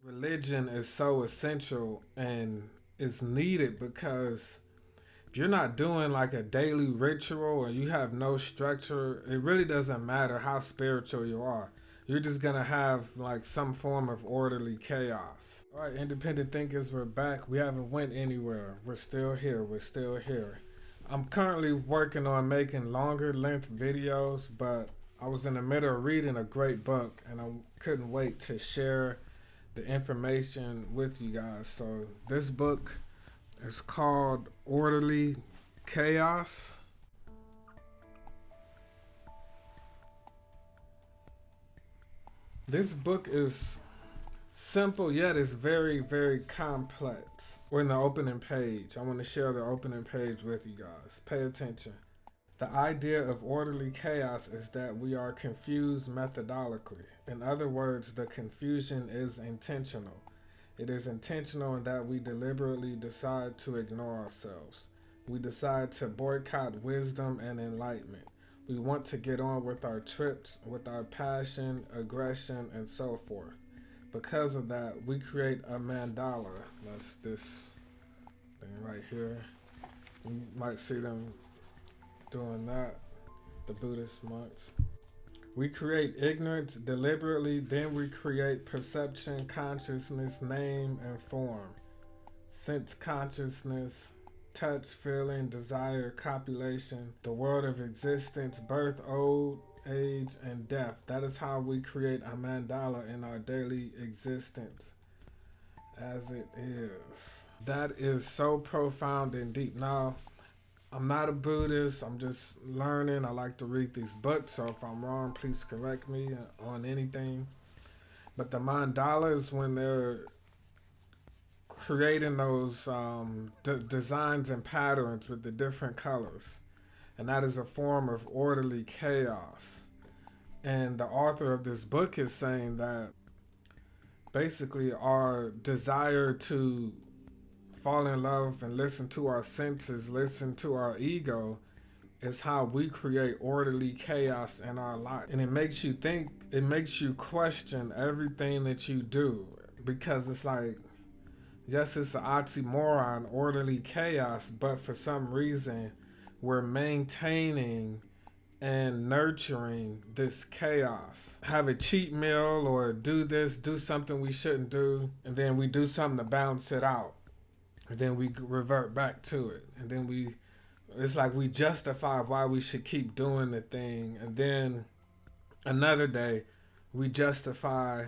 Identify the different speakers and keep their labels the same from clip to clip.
Speaker 1: Religion is so essential and is needed because if you're not doing like a daily ritual or you have no structure, it really doesn't matter how spiritual you are. You're just gonna have like some form of orderly chaos. All right, independent thinkers, we're back. We haven't went anywhere. We're still here. We're still here. I'm currently working on making longer length videos, but I was in the middle of reading a great book and I couldn't wait to share the information with you guys. So this book is called Orderly Chaos. This book is simple yet it's very, very complex. We're in the opening page. I want to share the opening page with you guys. Pay attention. The idea of orderly chaos is that we are confused methodologically. In other words, the confusion is intentional. It is intentional in that we deliberately decide to ignore ourselves. We decide to boycott wisdom and enlightenment. We want to get on with our trips, with our passion, aggression, and so forth. Because of that, we create a mandala. That's this thing right here. You might see them doing that, the Buddhist monks. We create ignorance deliberately, then we create perception, consciousness, name, and form. Sense consciousness, touch, feeling, desire, copulation, the world of existence, birth, old age, and death. That is how we create a mandala in our daily existence as it is. That is so profound and deep. Now, I'm not a Buddhist. I'm just learning. I like to read these books, so if I'm wrong, please correct me on anything. But the mandalas, when they're creating those designs and patterns with the different colors, and that is a form of orderly chaos. And the author of this book is saying that basically our desire to fall in love and listen to our senses, listen to our ego, is how we create orderly chaos in our life. And it makes you think, it makes you question everything that you do because it's like, yes, it's an oxymoron, orderly chaos, but for some reason, we're maintaining and nurturing this chaos. Have a cheat meal or do this, do something we shouldn't do, and then we do something to balance it out. And then we revert back to it. And then it's like we justify why we should keep doing the thing. And then another day, we justify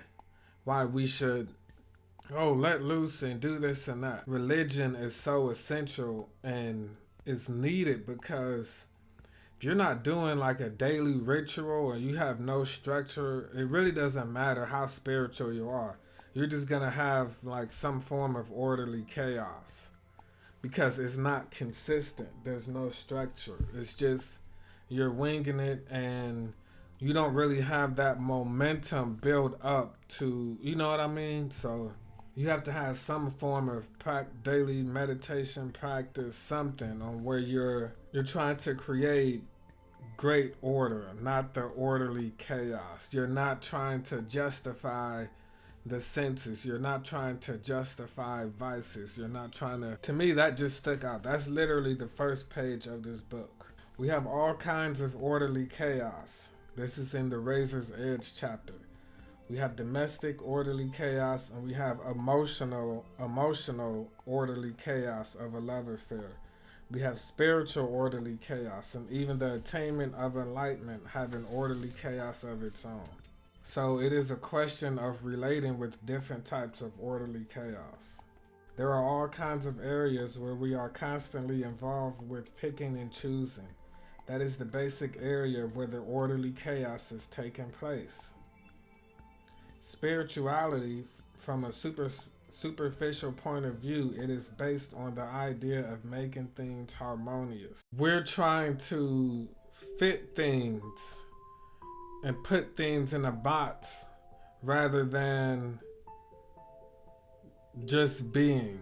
Speaker 1: why we should let loose and do this and that. Religion is so essential and it's needed because if you're not doing like a daily ritual or you have no structure, it really doesn't matter how spiritual you are. You're just gonna have like some form of orderly chaos because it's not consistent. There's no structure. It's just you're winging it and you don't really have that momentum build up to, you know what I mean? So you have to have some form of daily meditation practice, something on where you're trying to create great order, not the orderly chaos. You're not trying to justify the senses. You're not trying to justify vices. You're not trying to me, that just stuck out. That's literally the first page of this book. We have all kinds of orderly chaos. This is in the Razor's Edge chapter. We have domestic orderly chaos and we have emotional orderly chaos of a love affair. We have spiritual orderly chaos and even the attainment of enlightenment have an orderly chaos of its own. So it is a question of relating with different types of orderly chaos. There are all kinds of areas where we are constantly involved with picking and choosing. That is the basic area where the orderly chaos is taking place. Spirituality, from a superficial point of view, it is based on the idea of making things harmonious. We're trying to fit things and put things in a box rather than just being.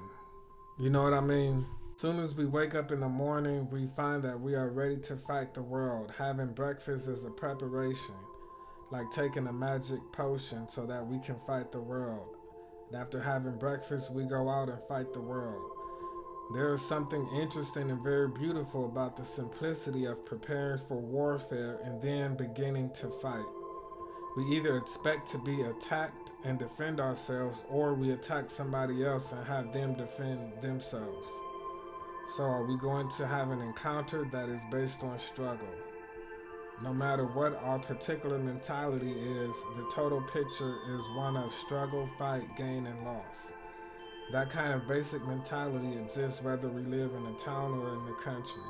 Speaker 1: You know what I mean? As soon as we wake up in the morning, we find that we are ready to fight the world. Having breakfast is a preparation, like taking a magic potion so that we can fight the world. And after having breakfast, we go out and fight the world. There is something interesting and very beautiful about the simplicity of preparing for warfare and then beginning to fight. We either expect to be attacked and defend ourselves, or we attack somebody else and have them defend themselves. So are we going to have an encounter that is based on struggle? No matter what our particular mentality is, the total picture is one of struggle, fight, gain, and loss. That kind of basic mentality exists whether we live in a town or in the country.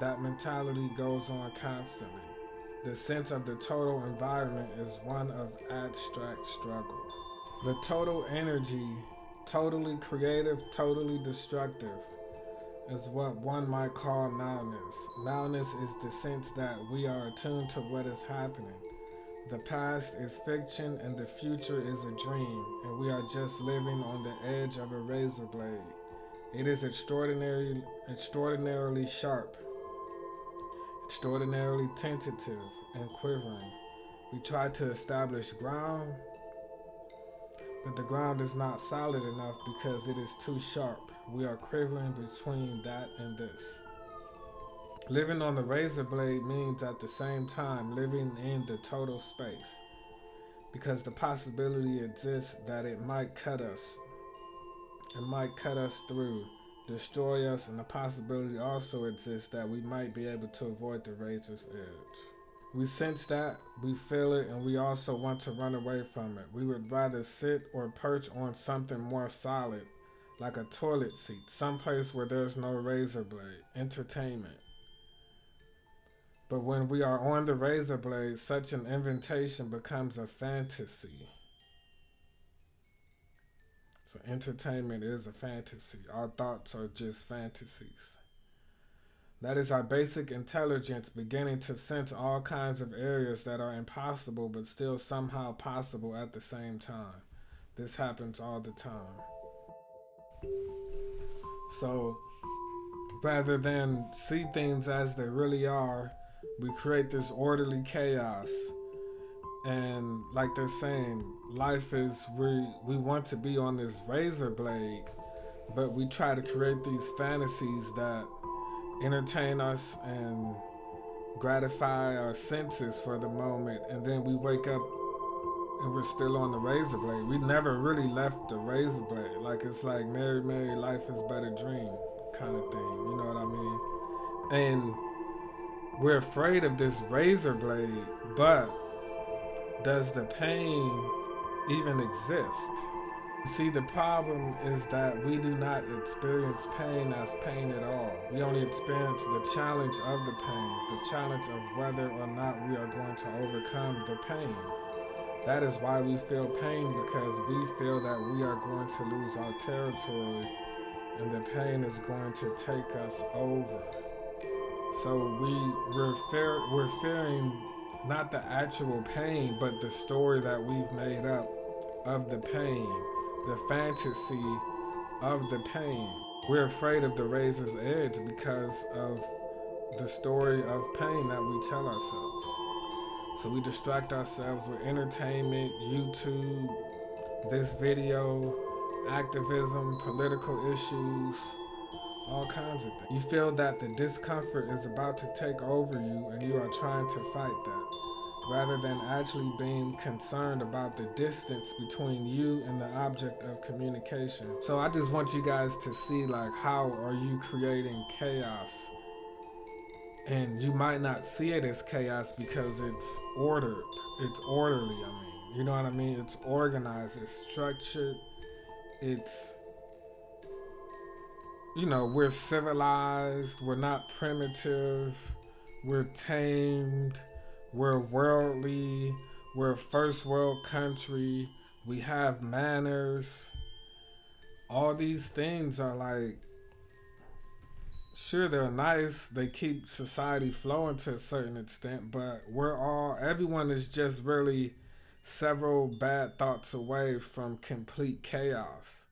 Speaker 1: That mentality goes on constantly. The sense of the total environment is one of abstract struggle. The total energy, totally creative, totally destructive, is what one might call nowness. Nowness is the sense that we are attuned to what is happening. The past is fiction and the future is a dream, and we are just living on the edge of a razor blade. It is extraordinarily sharp, extraordinarily tentative and quivering. We try to establish ground, but the ground is not solid enough because it is too sharp. We are quivering between that and this. Living on the razor blade means at the same time living in the total space, because the possibility exists that it might cut us. It might cut us through, destroy us, and the possibility also exists that we might be able to avoid the razor's edge. We sense that, we feel it, and we also want to run away from it. We would rather sit or perch on something more solid, like a toilet seat, someplace where there's no razor blade, entertainment. But when we are on the razor blade, such an invitation becomes a fantasy. So entertainment is a fantasy. Our thoughts are just fantasies. That is our basic intelligence beginning to sense all kinds of areas that are impossible but still somehow possible at the same time. This happens all the time. So rather than see things as they really are, we create this orderly chaos. And like they're saying, life is, we want to be on this razor blade, but we try to create these fantasies that entertain us and gratify our senses for the moment, and then we wake up and we're still on the razor blade. We never really left the razor blade. Like it's like Mary, Mary, life is but a dream kind of thing. You know what I mean? And we're afraid of this razor blade, but does the pain even exist? See, the problem is that we do not experience pain as pain at all. We only experience the challenge of the pain, the challenge of whether or not we are going to overcome the pain. That is why we feel pain, because we feel that we are going to lose our territory and the pain is going to take us over. So we're fearing not the actual pain, but the story that we've made up of the pain, the fantasy of the pain. We're afraid of the razor's edge because of the story of pain that we tell ourselves. So we distract ourselves with entertainment, YouTube, this video, activism, political issues, all kinds of things. You feel that the discomfort is about to take over you and you are trying to fight that, rather than actually being concerned about the distance between you and the object of communication. So I just want you guys to see, like, how are you creating chaos? And you might not see it as chaos because it's ordered. It's orderly, you know what I mean? It's organized, it's structured, it's, we're civilized, we're not primitive, we're tamed, we're worldly, we're a first world country, we have manners. All these things are like, sure, they're nice, they keep society flowing to a certain extent, but everyone is just really several bad thoughts away from complete chaos.